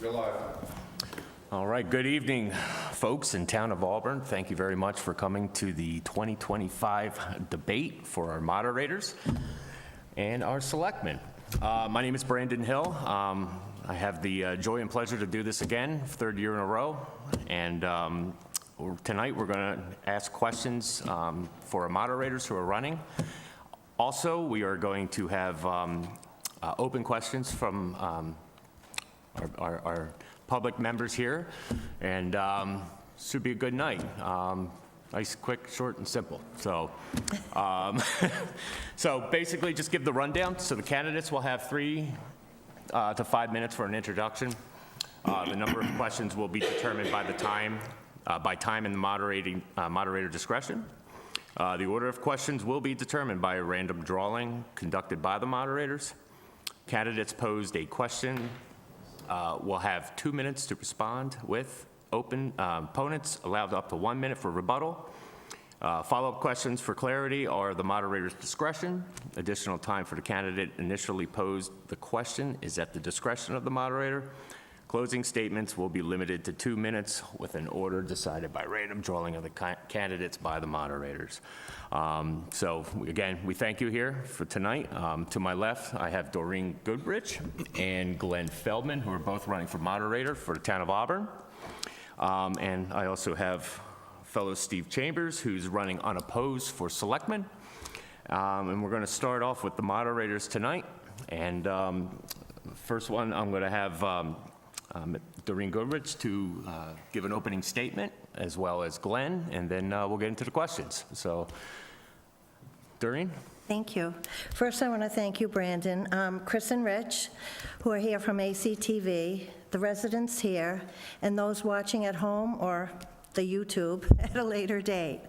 You're live. All right, good evening, folks in town of Auburn. Thank you very much for coming to the 2025 debate for our moderators and our selectmen. My name is Brandon Hill. I have the joy and pleasure to do this again, third year in a row. And tonight we're going to ask questions for our moderators who are running. Also, we are going to have open questions from our public members here, and should be a good night. Nice, quick, short, and simple. So, so basically, just give the rundown. So the candidates will have 3 to 5 minutes for an introduction. The number of questions will be determined by time and the moderator discretion. The order of questions will be determined by a random drawing conducted by the moderators. Candidates posed a question will have 2 minutes to respond with. Opponents allowed up to 1 minute for rebuttal. Follow-up questions for clarity are the moderator's discretion. Additional time for the candidate initially posed the question is at the discretion of the moderator. Closing statements will be limited to 2 minutes with an order decided by random drawing of the candidates by the moderators. So again, we thank you here for tonight. To my left, I have Doreen Goodrich and Glenn Feldman, who are both running for moderator for the town of Auburn. And I also have fellow Steve Chambers, who's running unopposed for selectman. And we're going to start off with the moderators tonight. And first one, I'm going to have Doreen Goodrich to give an opening statement, as well as Glenn, and then we'll get into the questions. So, Doreen? Thank you. First, I want to thank you, Brandon, Chris and Rich, who are here from ACTV, the residents here, and those watching at home or the YouTube at a later date.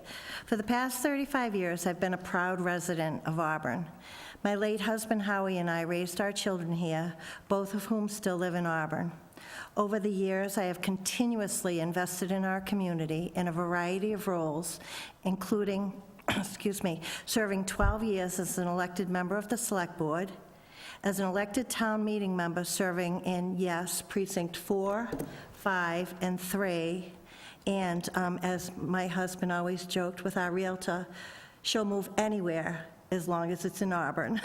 For the past 35 years, I've been a proud resident of Auburn. My late husband, Howie, and I raised our children here, both of whom still live in Auburn. Over the years, I have continuously invested in our community in a variety of roles, including, serving 12 years as an elected member of the Select Board, as an elected town meeting member serving in, yes, Precinct 4, 5, and 3, and as my husband always joked with our realtor, she'll move anywhere as long as it's in Auburn.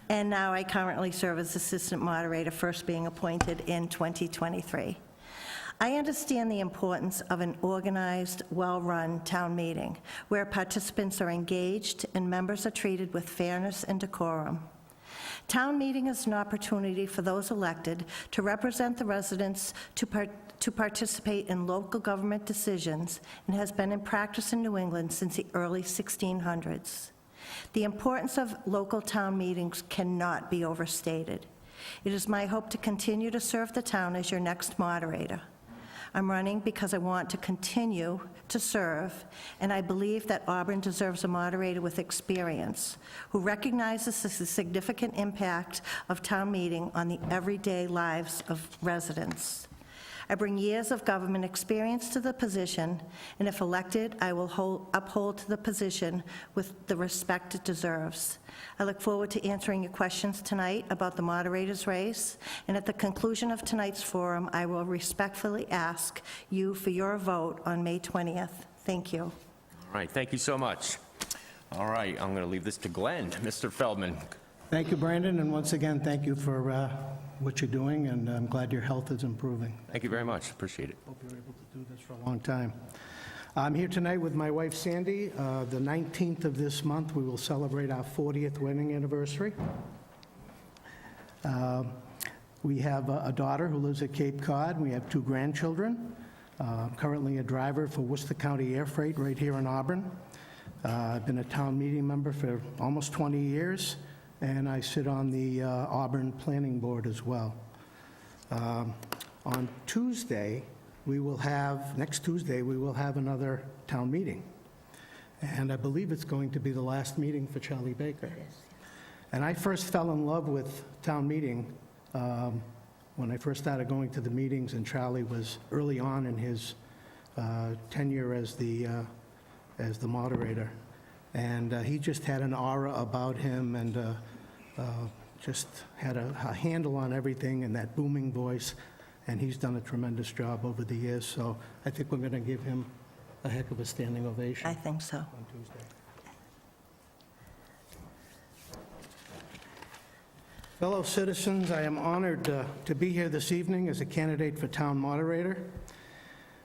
And now I currently serve as assistant moderator, first being appointed in 2023. I understand the importance of an organized, well-run town meeting where participants are engaged and members are treated with fairness and decorum. Town meeting is an opportunity for those elected to represent the residents, to participate in local government decisions, and has been in practice in New England since the early 1600s. The importance of local town meetings cannot be overstated. It is my hope to continue to serve the town as your next moderator. I'm running because I want to continue to serve, and I believe that Auburn deserves a moderator with experience who recognizes the significant impact of town meeting on the everyday lives of residents. I bring years of government experience to the position, and if elected, I will uphold the position with the respect it deserves. I look forward to answering your questions tonight about the moderator's race, and at the conclusion of tonight's forum, I will respectfully ask you for your vote on May 20th. Thank you. All right, thank you so much. All right, I'm going to leave this to Glenn. Mr. Feldman. Thank you, Brandon, and once again, thank you for what you're doing, and I'm glad your health is improving. Thank you very much. Appreciate it. Hope you're able to do this for a long time. I'm here tonight with my wife, Sandy. The 19th of this month, we will celebrate our 40th wedding anniversary. We have a daughter who lives at Cape Cod. We have 2 grandchildren. Currently a driver for Worcester County Air Freight right here in Auburn. I've been a town meeting member for almost 20 years. And I sit on the Auburn Planning Board as well. On Tuesday, next Tuesday, we will have another town meeting. And I believe it's going to be the last meeting for Charlie Baker. And I first fell in love with town meeting when I first started going to the meetings, and Charlie was early on in his tenure as the moderator. And he just had an aura about him, and just had a handle on everything, and that booming voice. and he's done a tremendous job over the years, so I think we're going to give him a heck of a standing ovation I think so. on Tuesday. Fellow citizens, I am honored to be here this evening as a candidate for town moderator.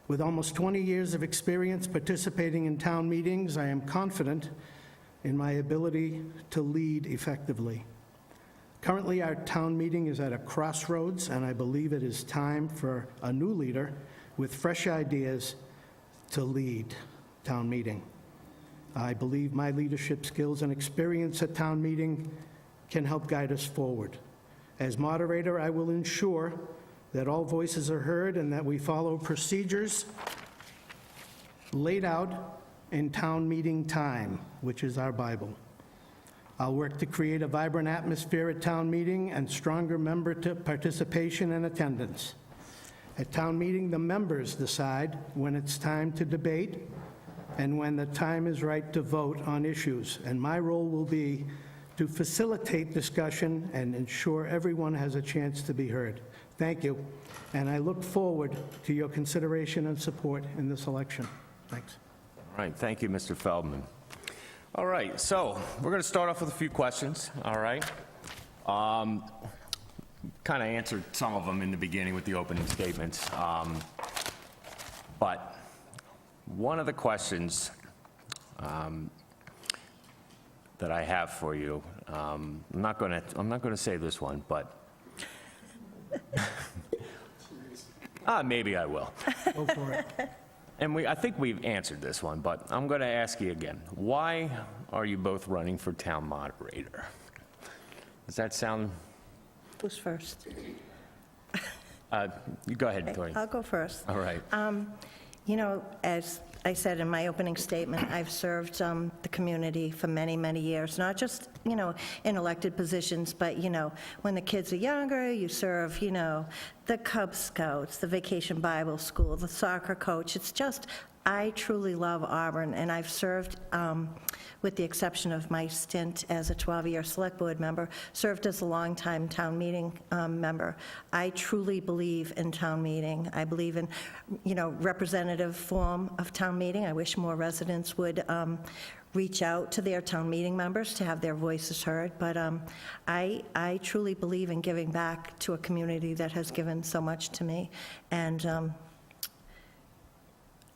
With almost 20 years of experience participating in town meetings, I am confident in my ability to lead effectively. Currently, our town meeting is at a crossroads, and I believe it is time for a new leader with fresh ideas to lead town meeting. I believe my leadership skills and experience at town meeting can help guide us forward. As moderator, I will ensure that all voices are heard and that we follow procedures laid out in town meeting time, which is our Bible. I'll work to create a vibrant atmosphere at town meeting and stronger member participation and attendance. At town meeting, the members decide when it's time to debate and when the time is right to vote on issues, and my role will be to facilitate discussion and ensure everyone has a chance to be heard. Thank you, and I look forward to your consideration and support in this election. Thanks. All right, thank you, Mr. Feldman. All right, so we're going to start off with a few questions, all right? Kind of answered some of them in the beginning with the opening statements. But one of the questions that I have for you, I'm not going to say this one, but maybe I will. Go for it. And I think we've answered this one, but I'm going to ask you again. Why are you both running for town moderator? Does that sound... Who's first? You go ahead, Tori. I'll go first. All right. You know, as I said in my opening statement, I've served the community for many, many years, not just, you know, in elected positions, but, you know, when the kids are younger, you serve, you know, the Cub Scouts, the Vacation Bible School, the soccer coach. It's just, I truly love Auburn, and I've served, with the exception of my stint as a 12-year Select Board member, served as a longtime town meeting member. I truly believe in town meeting. I believe in, you know, representative form of town meeting. I wish more residents would reach out to their town meeting members to have their voices heard, but I truly believe in giving back to a community that has given so much to me, and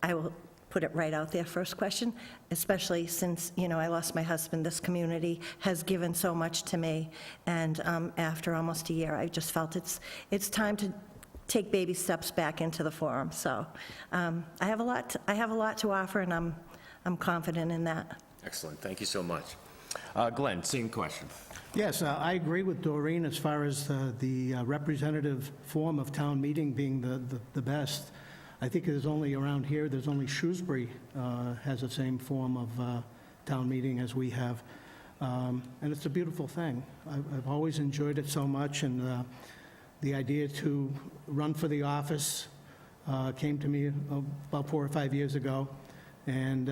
I will put it right out there, first question, especially since, you know, I lost my husband. This community has given so much to me, and after almost a year, I just felt it's time to take baby steps back into the forum. So I have a lot to offer, and I'm confident in that. Excellent. Thank you so much. Glenn, same question. Yes, I agree with Doreen as far as the representative form of town meeting being the best. I think there's only around here, there's only Shrewsbury has the same form of town meeting as we have. And it's a beautiful thing. I've always enjoyed it so much, and the idea to run for the office came to me about 4 or 5 years ago, and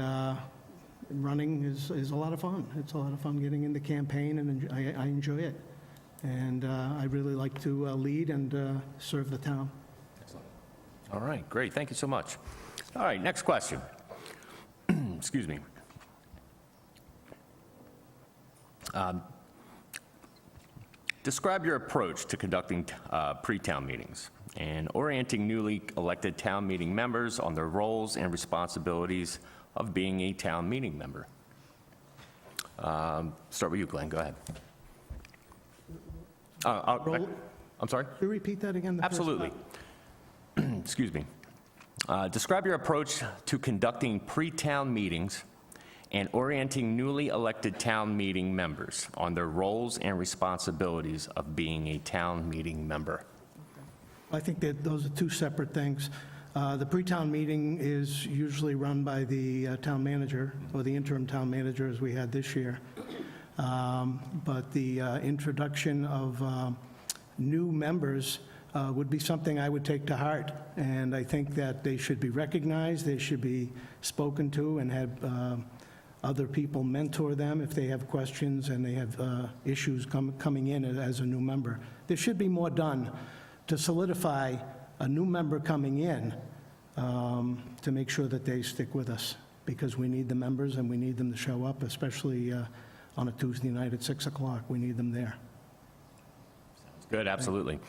running is a lot of fun. It's a lot of fun getting in the campaign, and I enjoy it. And I really like to lead and serve the town. All right, great. Thank you so much. All right, next question. Excuse me. Describe your approach to conducting pre-town meetings and orienting newly elected town meeting members on their roles and responsibilities of being a town meeting member. Start with you, Glenn. Go ahead. I'm sorry? Could you repeat that again? Absolutely. Excuse me. Describe your approach to conducting pre-town meetings and orienting newly elected town meeting members on their roles and responsibilities of being a town meeting member. I think that those are two separate things. The pre-town meeting is usually run by the town manager, or the interim town manager, as we had this year. But the introduction of new members would be something I would take to heart, and I think that they should be recognized, they should be spoken to, and have other people mentor them if they have questions and they have issues coming in as a new member. There should be more done to solidify a new member coming in to make sure that they stick with us, because we need the members and we need them to show up, especially on a Tuesday night at 6 o'clock. We need them there. Good, absolutely.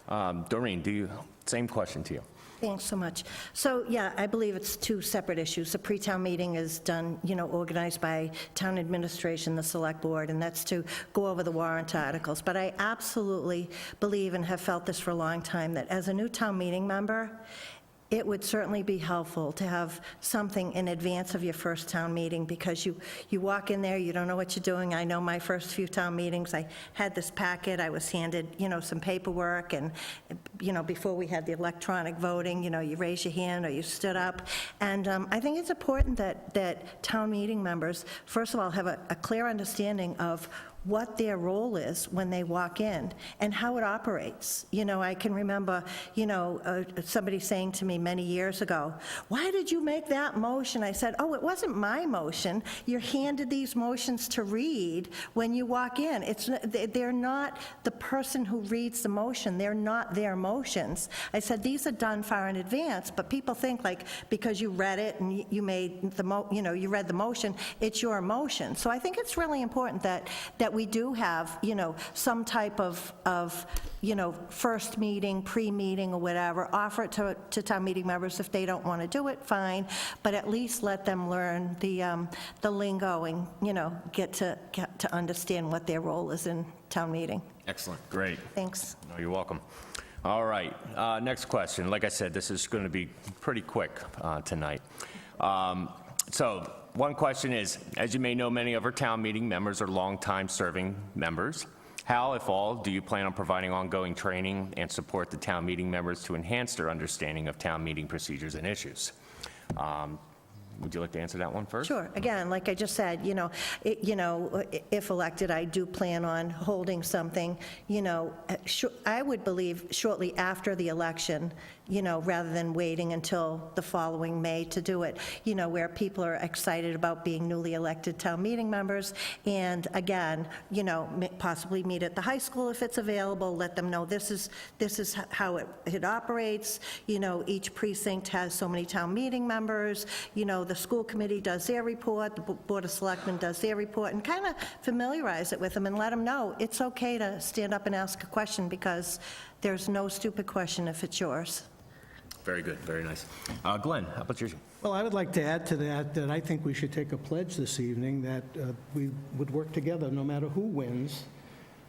Doreen, same question to you. Thanks so much. So, yeah, I believe it's two separate issues. The pre-town meeting is done, organized by town administration, the select board, and that's to go over the warrant articles. But I absolutely believe, and have felt this for a long time, that as a new town meeting member, it would certainly be helpful to have something in advance of your first town meeting, because you walk in there, you don't know what you're doing. I know my first few town meetings, I had this packet, I was handed, some paperwork, and, before we had the electronic voting, you raise your hand or you stood up. And I think it's important that town meeting members, first of all, have a clear understanding of what their role is when they walk in and how it operates. I can remember, somebody saying to me many years ago, "Why did you make that motion?" I said, "Oh, it wasn't my motion. You're handed these motions to read when you walk in. They're not the person who reads the motion. They're not their motions." I said, "These are done far in advance, but people think like because you read it and you made you read the motion, it's your motion." So I think it's really important that we do have, some type of first meeting, pre-meeting or whatever, offer it to town meeting members. If they don't want to do it, fine, but at least let them learn the lingo and, get to understand what their role is in town meeting. Excellent, great. Thanks. No, you're welcome. All right, next question. Like I said, this is going to be pretty quick tonight. So one question is, as you may know, many of our town meeting members are longtime serving members. How, if all, do you plan on providing ongoing training and support the town meeting members to enhance their understanding of town meeting procedures and issues? Would you like to answer that one first? Sure. Again, like I just said, if elected, I do plan on holding something, I would believe shortly after the election, rather than waiting until the following May to do it, where people are excited about being newly elected town meeting members. And again, possibly meet at the high school if it's available, let them know this is how it operates. Each precinct has so many town meeting members. The school committee does their report, the Board of Selectmen does their report, and kind of familiarize it with them and let them know it's okay to stand up and ask a question, because there's no stupid question if it's yours. Very good, very nice. Glenn, how about yours? Well, I would like to add to that I think we should take a pledge this evening that we would work together, no matter who wins,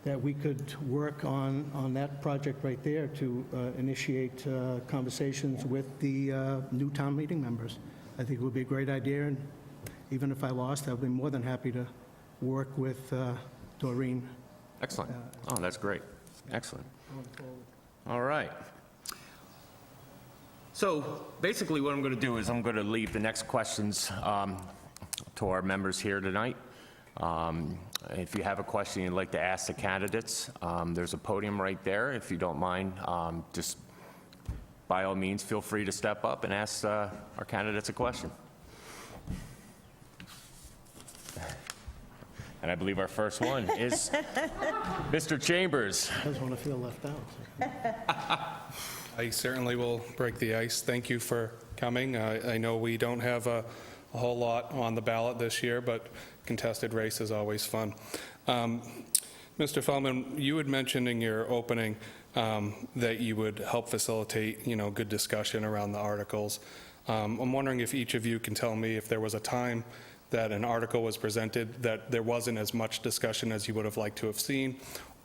that we could work on that project right there to initiate conversations with the new town meeting members. I think it would be a great idea, and even if I lost, I'd be more than happy to work with Doreen. Excellent. Oh, that's great. Excellent. All right. So basically what I'm going to do is I'm going to leave the next questions to our members here tonight. If you have a question you'd like to ask the candidates, there's a podium right there. If you don't mind, just by all means, feel free to step up and ask our candidates a question. And I believe our first one is Mr. Chambers. I just want to feel left out. I certainly will break the ice. Thank you for coming. I know we don't have a whole lot on the ballot this year, but contested race is always fun. Mr. Feldman, you had mentioned in your opening that you would help facilitate, good discussion around the articles. I'm wondering if each of you can tell me if there was a time that an article was presented that there wasn't as much discussion as you would have liked to have seen,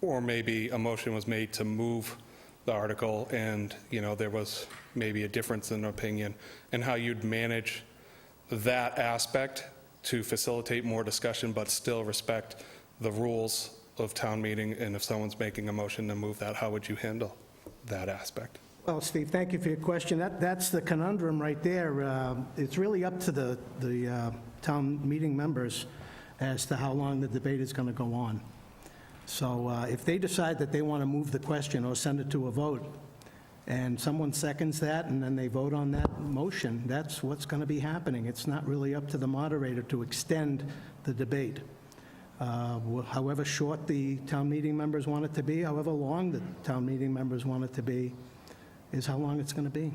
or maybe a motion was made to move the article and, there was maybe a difference in opinion, and how you'd manage that aspect to facilitate more discussion but still respect the rules of town meeting. And if someone's making a motion to move that, how would you handle that aspect? Well, Steve, thank you for your question. That's the conundrum right there. It's really up to the town meeting members as to how long the debate is going to go on. So if they decide that they want to move the question or send it to a vote, and someone seconds that and then they vote on that motion, that's what's going to be happening. It's not really up to the moderator to extend the debate. However short the town meeting members want it to be, however long the town meeting members want it to be, is how long it's going to be.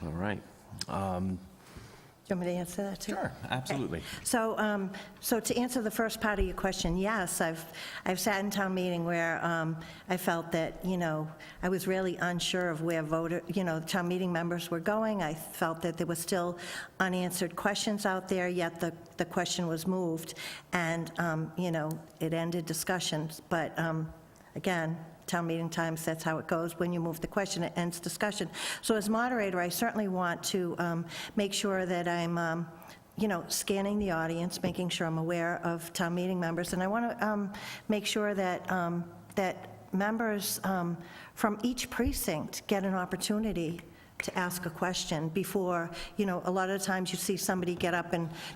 All right. Do you want me to answer that too? Sure, absolutely. So, so to answer the first part of your question, yes, I've sat in town meeting where I felt that, I was really unsure of where town meeting members were going. I felt that there were still unanswered questions out there, yet the question was moved, and, it ended discussions. But again, town meeting times, that's how it goes. When you move the question, it ends discussion. So as moderator, I certainly want to make sure that I'm, scanning the audience, making sure I'm aware of town meeting members. And I want to make sure that, that members from each precinct get an opportunity to ask a question before, a lot of times you see somebody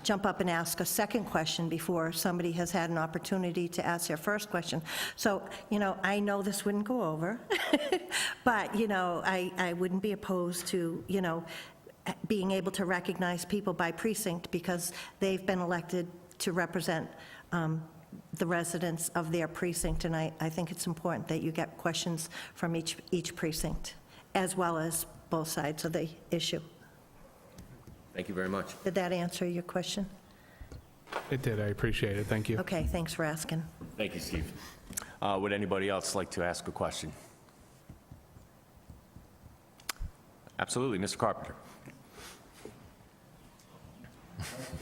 jump up and ask a second question before somebody has had an opportunity to ask their first question. So, I know this wouldn't go over, but, I wouldn't be opposed to, being able to recognize people by precinct because they've been elected to represent the residents of their precinct, and I think it's important that you get questions from each precinct, as well as both sides of the issue. Thank you very much. Did that answer your question? It did, I appreciate it, thank you. Okay, thanks for asking. Thank you, Steve. Would anybody else like to ask a question? Absolutely, Mr. Carpenter.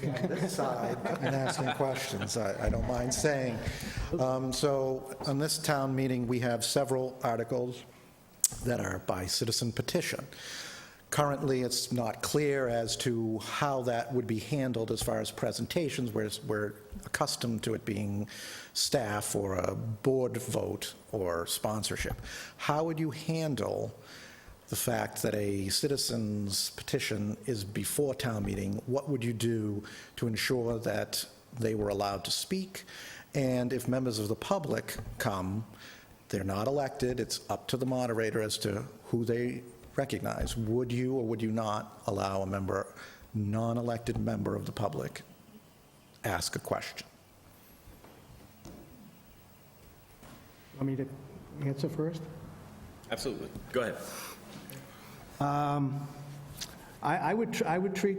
On this side and asking questions, I don't mind saying. So on this town meeting, we have several articles that are by citizen petition. Currently, it's not clear as to how that would be handled as far as presentations, whereas we're accustomed to it being staff or a board vote or sponsorship. How would you handle the fact that a citizen's petition is before town meeting? What would you do to ensure that they were allowed to speak? And if members of the public come, they're not elected, it's up to the moderator as to who they recognize. Would you or would you not allow a non-elected member of the public ask a question? Want me to answer first? Absolutely. Go ahead. I would treat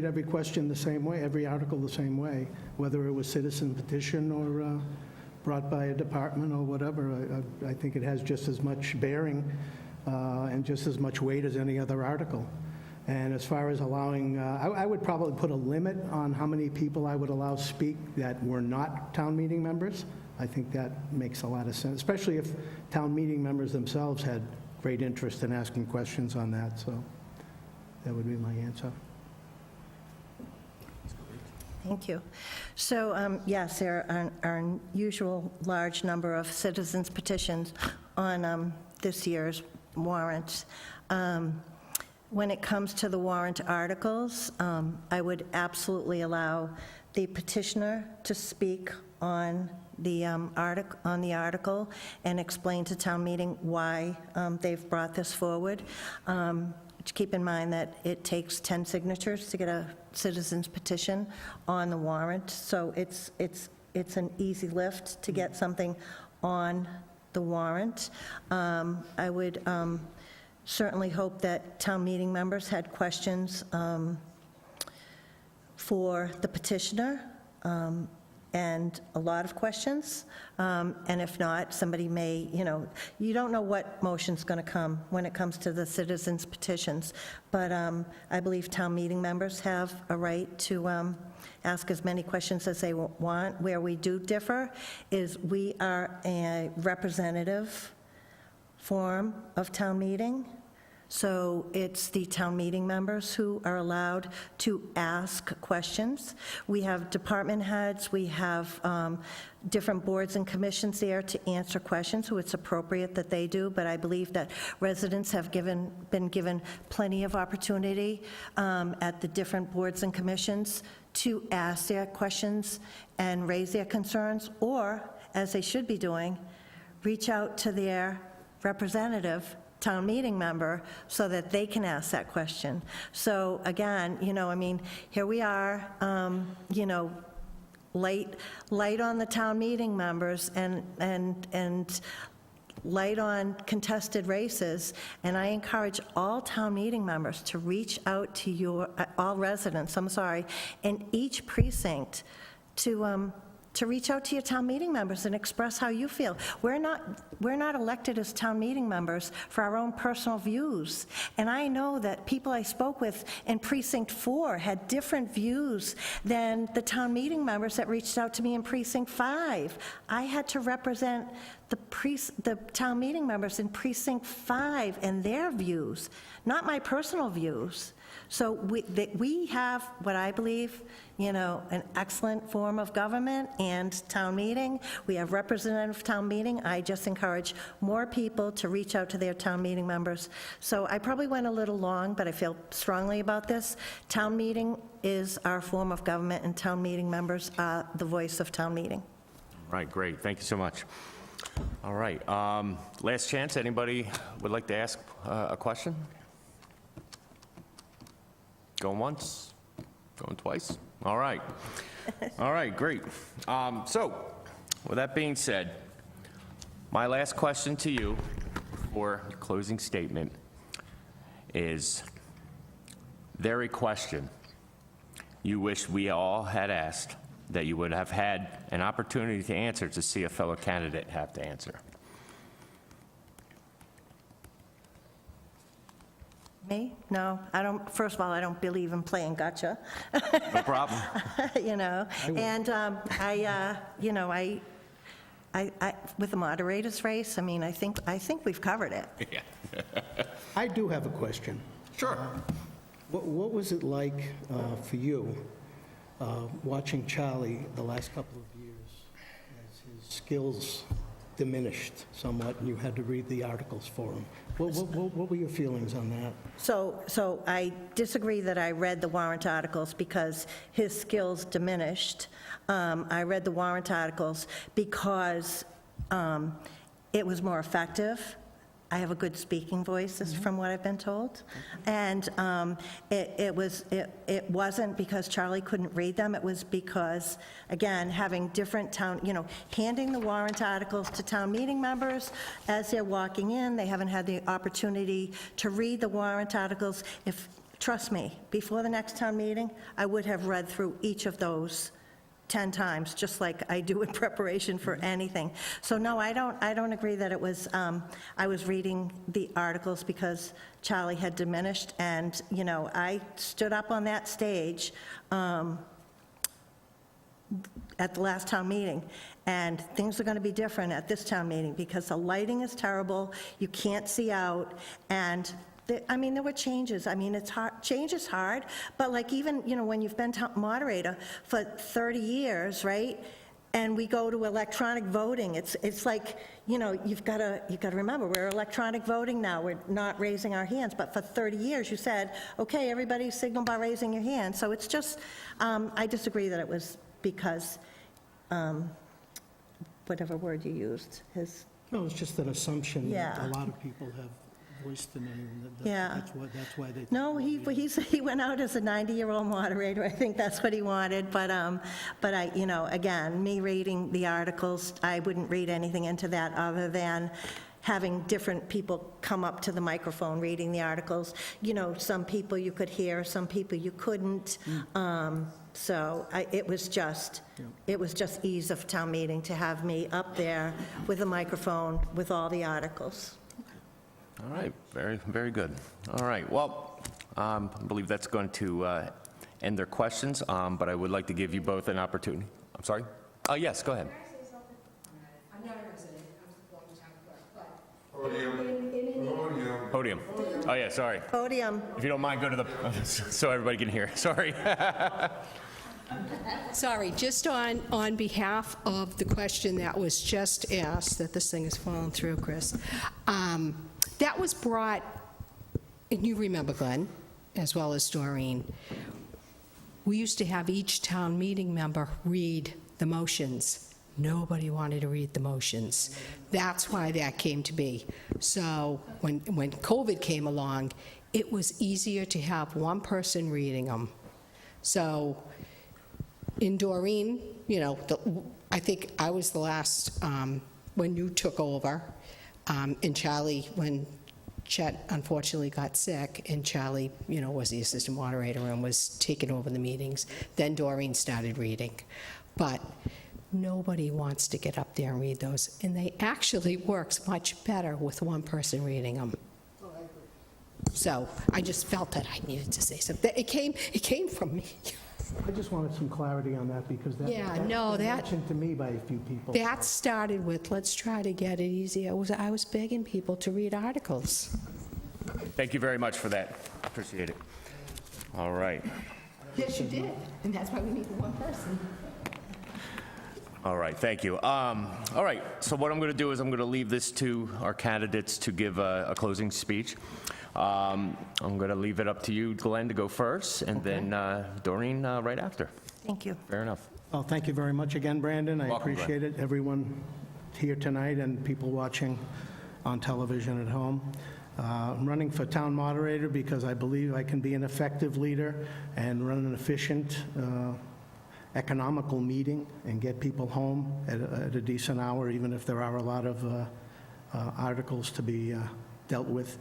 every question the same way, every article the same way, whether it was citizen petition or brought by a department or whatever. I think it has just as much bearing and just as much weight as any other article. And as far as allowing, I would probably put a limit on how many people I would allow speak that were not town meeting members. I think that makes a lot of sense, especially if town meeting members themselves had great interest in asking questions on that. So that would be my answer. Thank you. So, yes, there are an usual large number of citizens petitions on this year's warrant. When it comes to the warrant articles, I would absolutely allow the petitioner to speak on the article and explain to town meeting why they've brought this forward. Keep in mind that it takes 10 signatures to get a citizen's petition on the warrant, so it's an easy lift to get something on the warrant. I would certainly hope that town meeting members had questions for the petitioner, and a lot of questions. And if not, somebody may, you don't know what motion's going to come when it comes to the citizens' petitions. But I believe town meeting members have a right to ask as many questions as they want. Where we do differ is we are a representative form of town meeting. So it's the town meeting members who are allowed to ask questions. We have department heads, we have different boards and commissions there to answer questions, who it's appropriate that they do, but I believe that residents have been given plenty of opportunity at the different boards and commissions to ask their questions and raise their concerns, or, as they should be doing, reach out to their representative town meeting member so that they can ask that question. So again, here we are, light on the town meeting members and light on contested races, and I encourage all town meeting members to reach out to all residents, I'm sorry, in each precinct to reach out to your town meeting members and express how you feel. We're not elected as town meeting members for our own personal views. And I know that people I spoke with in Precinct 4 had different views than the town meeting members that reached out to me in Precinct 5. I had to represent the town meeting members in Precinct 5 and their views, not my personal views. So we have what I believe, an excellent form of government and town meeting. We have representative town meeting. I just encourage more people to reach out to their town meeting members. So I probably went a little long, but I feel strongly about this. Town meeting is our form of government, and town meeting members are the voice of town meeting. All right, great, thank you so much. All right, last chance, anybody would like to ask a question? Going once, going twice? All right. All right, great. So, with that being said, my last question to you for the closing statement is, there a question you wish we all had asked that you would have had an opportunity to answer to see a fellow candidate have to answer? Me? No, I don't, first of all, I don't believe in playing gotcha. No problem. And with the moderator's race, I mean, I think we've covered it. I do have a question. Sure. What was it like for you watching Charlie the last couple of years as his skills diminished somewhat and you had to read the articles for him? What were your feelings on that? So I disagree that I read the warrant articles because his skills diminished. I read the warrant articles because it was more effective. I have a good speaking voice, is from what I've been told. And it wasn't because Charlie couldn't read them. It was because, again, having different handing the warrant articles to town meeting members as they're walking in, they haven't had the opportunity to read the warrant articles. Trust me, before the next town meeting, I would have read through each of those 10 times, just like I do in preparation for anything. So no, I don't agree that it was, I was reading the articles because Charlie had diminished, and, I stood up on that stage at the last town meeting, and things are going to be different at this town meeting because the lighting is terrible, you can't see out, and there were changes. It's hard. Change is hard, but even, when you've been moderator for 30 years, right? And we go to electronic voting, it's like, you've got to remember, we're electronic voting now. We're not raising our hands, but for 30 years you said, okay, everybody signal by raising your hand. So it's just, I disagree that it was because, whatever word you used, No, it's just an assumption that Yeah. a lot of people have voiced in it. Yeah. That's why they... No, he went out as a 90-year-old moderator. I think that's what he wanted, but I, again, me reading the articles, I wouldn't read anything into that other than having different people come up to the microphone reading the articles. Some people you could hear, some people you couldn't. So it was just ease of town meeting to have me up there with a microphone with all the articles. All right, very, very good. All right, well, I believe that's going to end their questions, but I would like to give you both an opportunity. I'm sorry? Oh, yes, go ahead. Can I say something? I'm not a resident, I'm from long time clerk, but Podium. Oh, yeah, sorry. Podium. If you don't mind, go to the, so everybody can hear. Sorry. sorry, just on behalf of the question that was just asked, that this thing has fallen through, Chris, that was brought, and you remember, Glenn, as well as Doreen, we used to have each town meeting member read the motions. Nobody wanted to read the motions. That's why that came to be. So when COVID came along, it was easier to have one person reading them. So in Doreen, I think I was the last, when you took over, And Charlie, when Chet unfortunately got sick, and Charlie, was the assistant moderator and was taking over the meetings, then Doreen started reading. But nobody wants to get up there and read those, and they actually works much better with one person reading them. So I just felt that I needed to say something. It came from me. I just wanted some clarity on that because Yeah, that's no, been that- mentioned to me by a few people. That started with, let's try to get it easy. I was begging people to read articles. Thank you very much for that. Appreciate it. All right. Yes, you did, and that's why we need one person. All right, thank you. All right, so what I'm going to do is I'm going to leave this to our candidates to give a closing speech. I'm going to leave it up to you, Glenn, to go first, and then Doreen right after. Thank you. Fair enough. Well, thank you very much again, Brandon. I Welcome, appreciate it. Everyone here tonight and people watching on television at home. I'm running for town moderator because I believe I can be an effective leader and run an efficient, economical meeting and get people home at a decent hour, even if there are a lot of articles to be dealt with.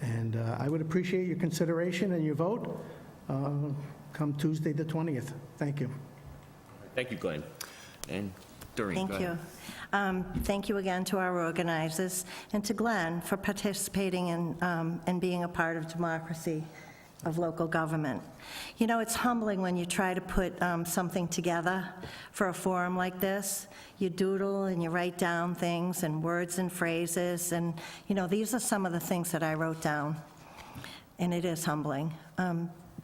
And I would appreciate your consideration and your vote come Tuesday the 20th. Thank you. Thank you, Glenn. And Doreen, go Thank ahead. you. Thank you again to our organizers, and to Glenn for participating in and being a part of democracy of local government. It's humbling when you try to put something together for a forum like this. You doodle and you write down things and words and phrases, and, these are some of the things that I wrote down, and it is humbling.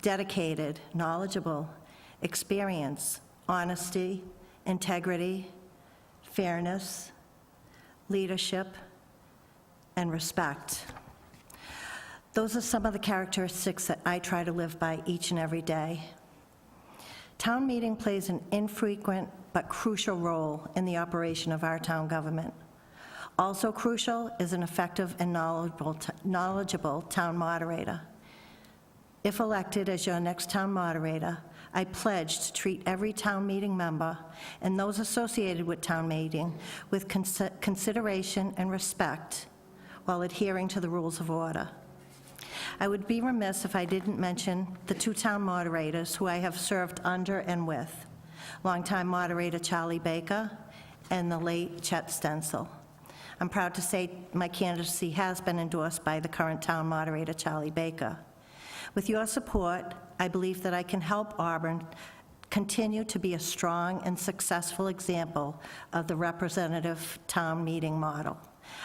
Dedicated, knowledgeable, experience, honesty, integrity, fairness, leadership, and respect. Those are some of the characteristics that I try to live by each and every day. Town meeting plays an infrequent but crucial role in the operation of our town government. Also crucial is an effective and knowledgeable town moderator. If elected as your next town moderator, I pledge to treat every town meeting member and those associated with town meeting with consideration and respect while adhering to the rules of order. I would be remiss if I didn't mention the two town moderators who I have served under and with, longtime moderator Charlie Baker and the late Chet Stencil. I'm proud to say my candidacy has been endorsed by the current town moderator, Charlie Baker. With your support, I believe that I can help Auburn continue to be a strong and successful example of the representative town meeting model.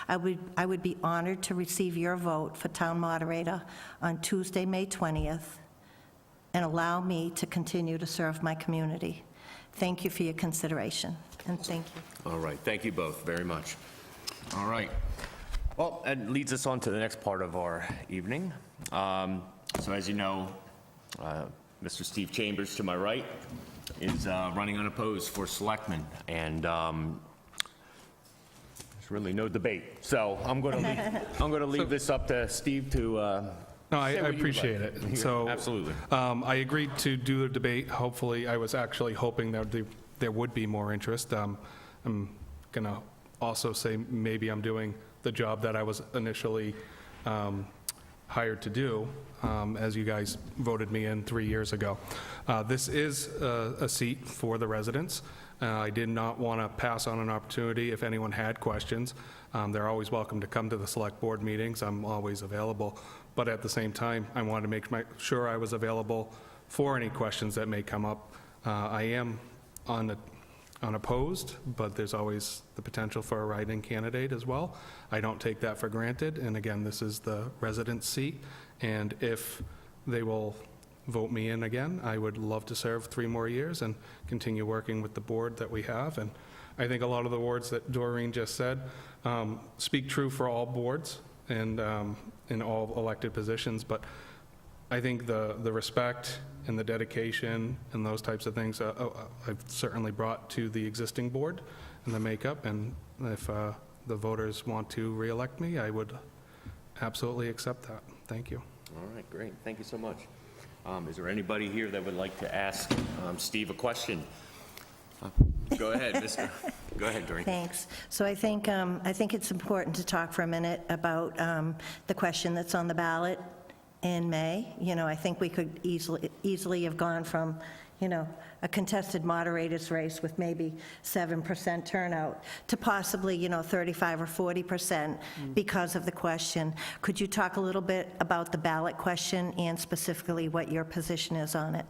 I would be honored to receive your vote for town moderator on Tuesday, May 20th, and allow me to continue to serve my community. Thank you for your consideration, and thank you. All right, thank you both very much. All right. Well, that leads us on to the next part of our evening. So as you know, Mr. Steve Chambers to my right is running unopposed for selectman, and there's really no debate. So I'm going to leave this up to Steve to. No, I say what you would appreciate like. it. So, Absolutely. I agreed to do the debate. Hopefully, I was actually hoping that there would be more interest. I'm going to also say maybe I'm doing the job that I was initially hired to do, as you guys voted me in 3 years ago. This is a seat for the residents. I did not want to pass on an opportunity if anyone had questions. They're always welcome to come to the select board meetings. I'm always available. But at the same time, I wanted to make sure I was available for any questions that may come up. I am unopposed, but there's always the potential for a write-in candidate as well. I don't take that for granted, and again, this is the resident seat, and if they will vote me in again, I would love to serve 3 more years and continue working with the board that we have. And I think a lot of the words that Doreen just said speak true for all boards and in all elected positions, but I think the respect and the dedication and those types of things I've certainly brought to the existing board and the makeup, and if the voters want to re-elect me, I would absolutely accept that. Thank you. All right, great. Thank you so much. Is there anybody here that would like to ask Steve a question? Go ahead, mister. Go ahead, Doreen. Thanks. So I think it's important to talk for a minute about the question that's on the ballot in May. You know, I think we could easily have gone from, you know, a contested moderator's race with maybe 7% turnout to possibly, you know, 35 or 40% because of the question. Could you talk a little bit about the ballot question and specifically what your position is on it?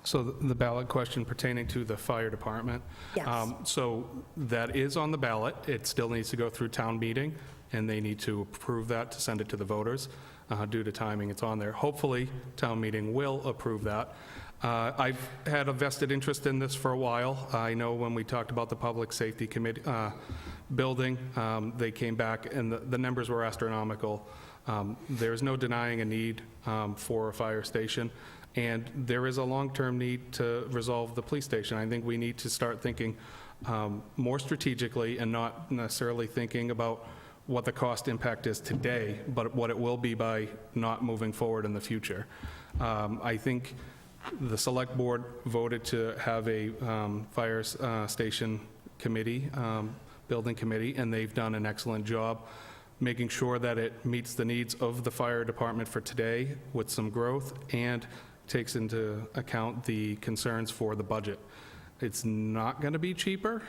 So the ballot question pertaining to the fire department? Yes. So that is on the ballot. It still needs to go through town meeting, and they need to approve that to send it to the voters. Due to timing, it's on there. Hopefully, town meeting will approve that. I've had a vested interest in this for a while. I know when we talked about the Public Safety Committee building, they came back, and the numbers were astronomical. There's no denying a need for a fire station, and there is a long-term need to resolve the police station. I think we need to start thinking more strategically and not necessarily thinking about what the cost impact is today, but what it will be by not moving forward in the future. I think the Select Board voted to have a fire station committee, building committee, and they've done an excellent job making sure that it meets the needs of the fire department for today with some growth and takes into account the concerns for the budget. It's not going to be cheaper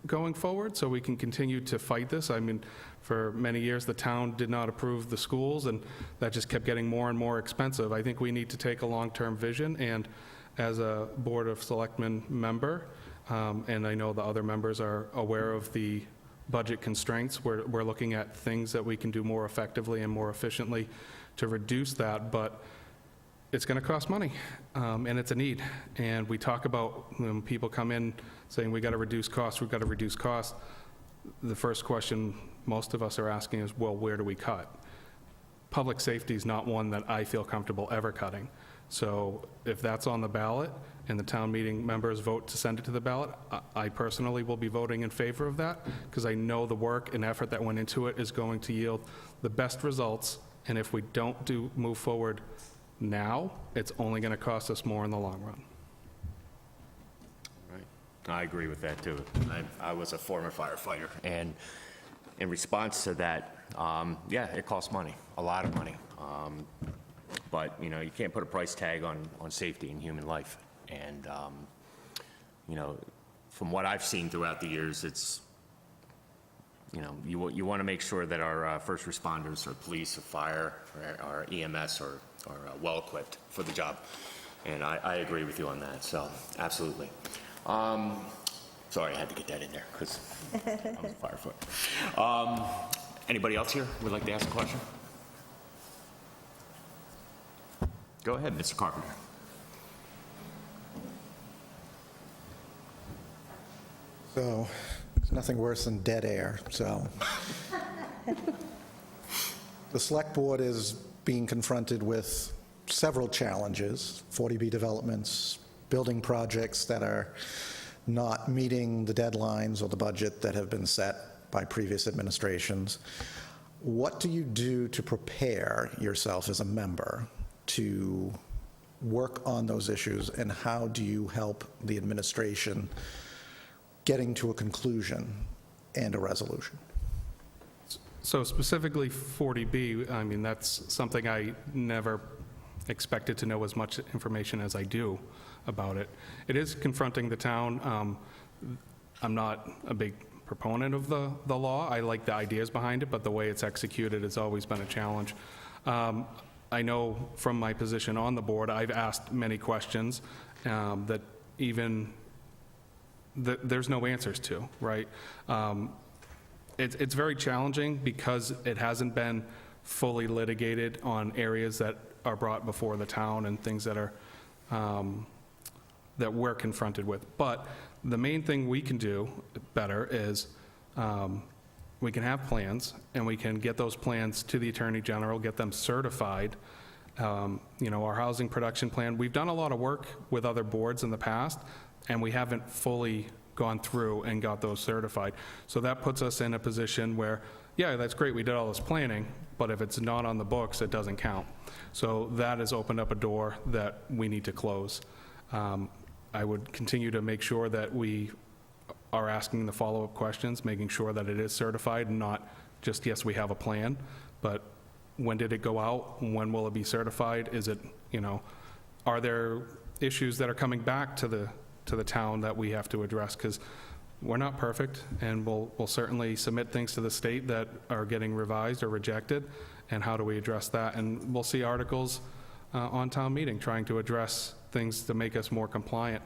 going forward, so we can continue to fight this. I mean, for many years, the town did not approve the schools, and that just kept getting more and more expensive. I think we need to take a long-term vision, and as a Board of Selectmen member, and I know the other members are aware of the budget constraints, we're looking at things that we can do more effectively and more efficiently to reduce that, but it's going to cost money, and it's a need. And we talk about when people come in saying, we got to reduce costs, we've got to reduce costs. The first question most of us are asking is, well, where do we cut? Public safety is not one that I feel comfortable ever cutting. So if that's on the ballot and the town meeting members vote to send it to the ballot, I personally will be voting in favor of that because I know the work and effort that went into it is going to yield the best results. And if we don't move forward now, it's only going to cost us more in the long run. Right. I agree with that, too. I was a former firefighter, and in response to that, yeah, it costs money, a lot of money. But, you know, you can't put a price tag on safety and human life. And, you know, from what I've seen throughout the years, it's, you know, you want to make sure that our first responders, or police, or fire, or our EMS are well-equipped for the job. And I agree with you on that, so absolutely. Sorry, I had to get that in there because I'm a firefighter. Anybody else here would like to ask a question? Go ahead, Mr. Carpenter. So, there's nothing worse than dead air, so. The Select Board is being confronted with several challenges, 40B developments, building projects that are not meeting the deadlines or the budget that have been set by previous administrations. What do you do to prepare yourself as a member to work on those issues, and how do you help the administration getting to a conclusion and a resolution? So specifically 40B, I mean, that's something I never expected to know as much information as I do about it. It is confronting the town. I'm not a big proponent of the law. I like the ideas behind it, but the way it's executed has always been a challenge. I know from my position on the board, I've asked many questions that there's no answers to, right? It's very challenging because it hasn't been fully litigated on areas that are brought before the town and things that are that we're confronted with. But the main thing we can do better is we can have plans, and we can get those plans to the Attorney General, get them certified. You know, our housing production plan, we've done a lot of work with other boards in the past, and we haven't fully gone through and got those certified. So that puts us in a position where, yeah, that's great, we did all this planning, but if it's not on the books, it doesn't count. So that has opened up a door that we need to close. I would continue to make sure that we are asking the follow-up questions, making sure that it is certified and not just, yes, we have a plan, but when did it go out? When will it be certified? Is it, are there issues that are coming back to the town that we have to address? Because we're not perfect, and we'll certainly submit things to the state that are getting revised or rejected, and how do we address that? And we'll see articles on town meeting trying to address things to make us more compliant.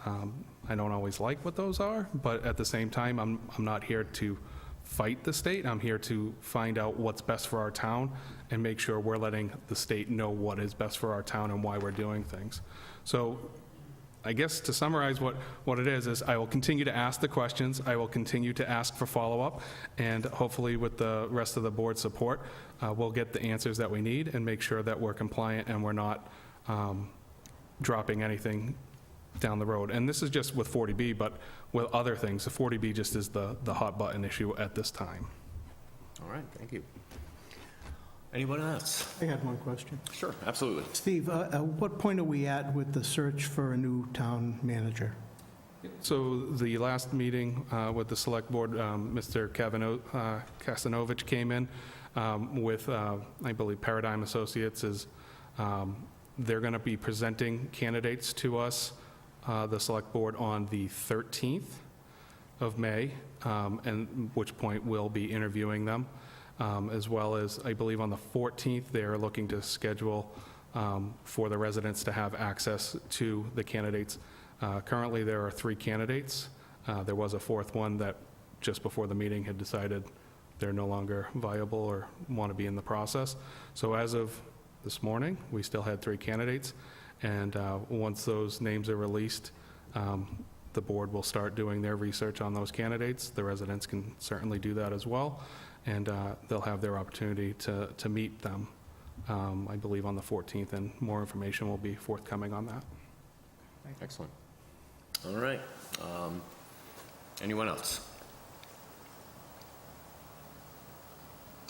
I don't always like what those are, but at the same time, I'm not here to fight the state. I'm here to find out what's best for our town and make sure we're letting the state know what is best for our town and why we're doing things. So I guess to summarize what it is I will continue to ask the questions, I will continue to ask for follow-up, and hopefully with the rest of the board's support, we'll get the answers that we need and make sure that we're compliant and we're not dropping anything down the road. And this is just with 40B, but with other things, the 40B just is the hot button issue at this time. All right, thank you. Anyone else? I had one question. Sure, absolutely. Steve, at what point are we at with the search for a new town manager? So the last meeting with the select board, Mr. Kastanovich came in with, I believe, Paradigm Associates is, they're going to be presenting candidates to us, the select board, on the 13th of May, and which point we'll be interviewing them, as well as, I believe, on the 14th, they're looking to schedule for the residents to have access to the candidates. Currently, there are 3 candidates. There was a 4th one that just before the meeting had decided they're no longer viable or want to be in the process. So as of this morning, we still had 3 candidates, and once those names are released, the board will start doing their research on those candidates. The residents can certainly do that as well, and they'll have their opportunity to meet them, I believe, on the 14th, and more information will be forthcoming on that. Excellent. All right. Anyone else?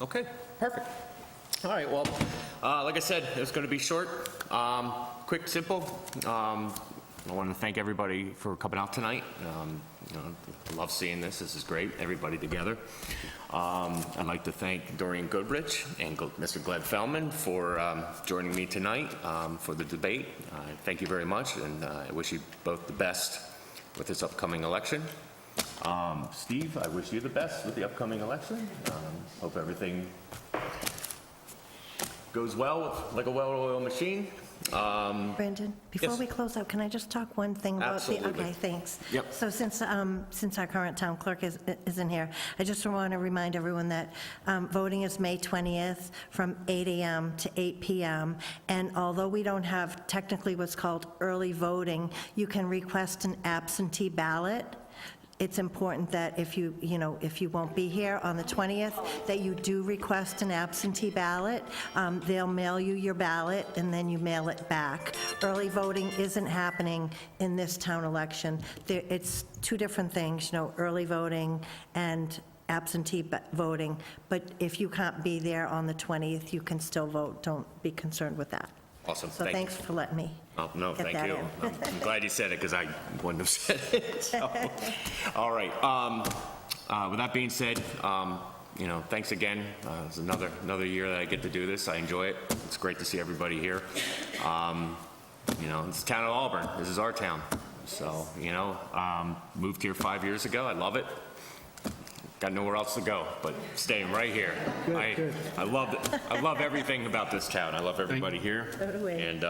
Okay, perfect. All right, well, like I said, it's going to be short, quick, simple. I want to thank everybody for coming out tonight. I love seeing this. This is great, everybody together. I'd like to thank Doreen Goodrich and Mr. Glenn Fellman for joining me tonight for the debate. Thank you very much, and I wish you both the best with this upcoming election. Steve, I wish you the best with the upcoming election. Hope everything goes well, like a well-oiled machine. Brandon, before Yes. we close out, can I just talk one thing about the... Absolutely. Okay, thanks. Yep. So since our current town clerk isn't here, I just want to remind everyone that voting is May 20th from 8 a.m. to 8 p.m. And although we don't have technically what's called early voting, you can request an absentee ballot. It's important that if you won't be here on the 20th, that you do request an absentee ballot. They'll mail you your ballot, and then you mail it back. Early voting isn't happening in this town election. It's 2 different things, early voting and absentee voting. But if you can't be there on the 20th, you can still vote. Don't be concerned with that. Awesome, So thank you. thanks for letting me. Oh, no, Get thank that you. in. I'm glad you said it, because I wouldn't have said it. So, all right. With that being said, thanks again. It's another year that I get to do this. I enjoy it. It's great to see everybody here. It's the town of Auburn. This is our town. So, moved here 5 years ago. I love it. Got nowhere else to go, but staying right here. Good. I love everything about this town. I love everybody here. So do we. And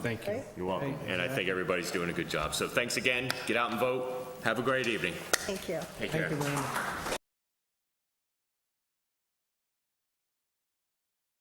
Thank you. you're welcome. And I think everybody's doing a good job. So thanks again. Get out and vote. Have a great evening. Thank you. Take care. Thank you very much.